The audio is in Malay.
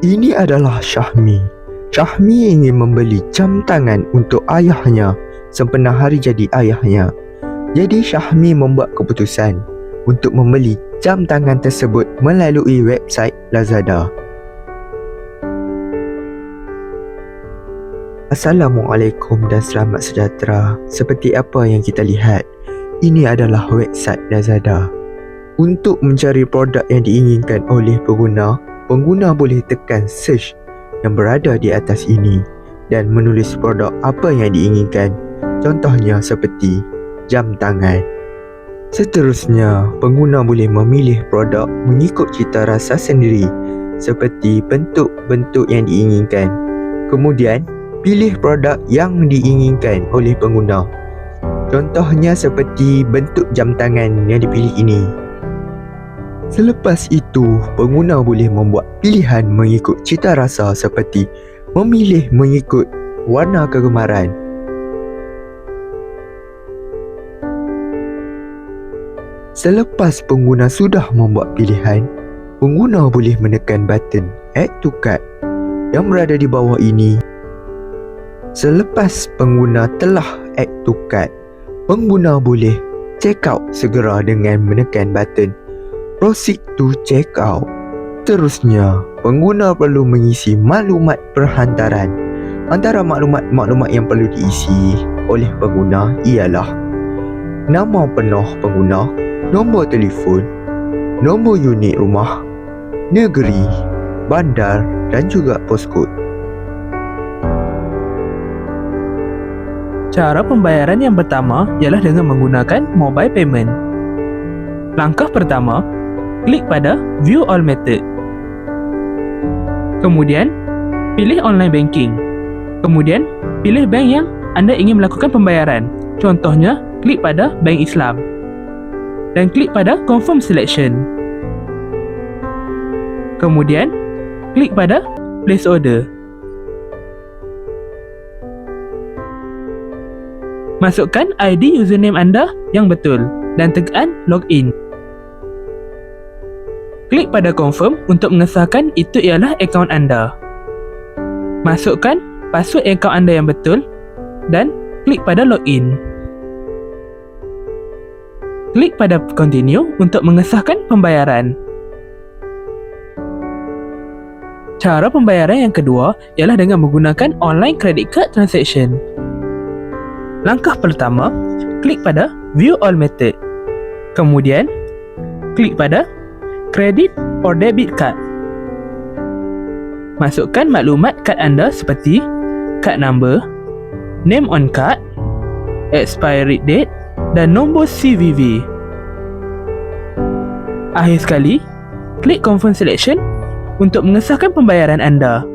Ini adalah Syahmi. Syahmi ingin membeli jam tangan untuk ayahnya sempena hari jadi ayahnya. Jadi Syahmi membuat keputusan untuk membeli jam tangan tersebut melalui website Lazada. Assalamualaikum dan selamat sejahtera. Seperti apa yang kita lihat, ini adalah website Lazada. Untuk mencari produk yang diinginkan oleh pengguna boleh tekan search yang berada di atas ini dan menulis produk apa yang diinginkan. Contohnya seperti jam tangan. Seterusnya, pengguna boleh memilih produk mengikut cita rasa sendiri seperti bentuk-bentuk yang diinginkan. Kemudian, pilih produk yang diinginkan oleh pengguna. Contohnya seperti bentuk jam tangan yang dipilih ini. Selepas itu, pengguna boleh membuat pilihan mengikut cita rasa seperti memilih mengikut warna kegemaran. Selepas pengguna sudah membuat pilihan, pengguna boleh menekan button Add to Cart yang berada di bawah ini. Selepas pengguna telah Add to Cart, pengguna boleh check out segera dengan menekan button Proceed to Checkout. Terusnya, pengguna perlu mengisi maklumat perhantaran. Antara maklumat yang perlu diisi oleh pengguna ialah nama penuh pengguna, nombor telefon, nombor unit rumah, negeri, bandar dan juga postcode. Cara pembayaran yang pertama ialah dengan menggunakan mobile payment. Langkah pertama, klik pada View All Method. Kemudian, pilih Online Banking. Kemudian, pilih bank yang anda ingin melakukan pembayaran. Contohnya, klik pada Bank Islam. Dan klik pada Confirm Selection. Kemudian, klik pada Place Order. Masukkan ID username anda yang betul dan tekan Login. Klik pada Confirm untuk mengesahkan itu ialah akaun anda. Masukkan password akaun anda yang betul dan klik pada Login. Klik pada Continue untuk mengesahkan pembayaran. Cara pembayaran yang kedua ialah dengan menggunakan Online Credit Card Transaction. Langkah pertama, klik pada View All Method. Kemudian, klik pada Credit or Debit Card. Masukkan maklumat kad anda seperti kad number, name on card, expiry date dan nombor CVV. Akhir sekali, klik Confirm Selection untuk mengesahkan pembayaran anda.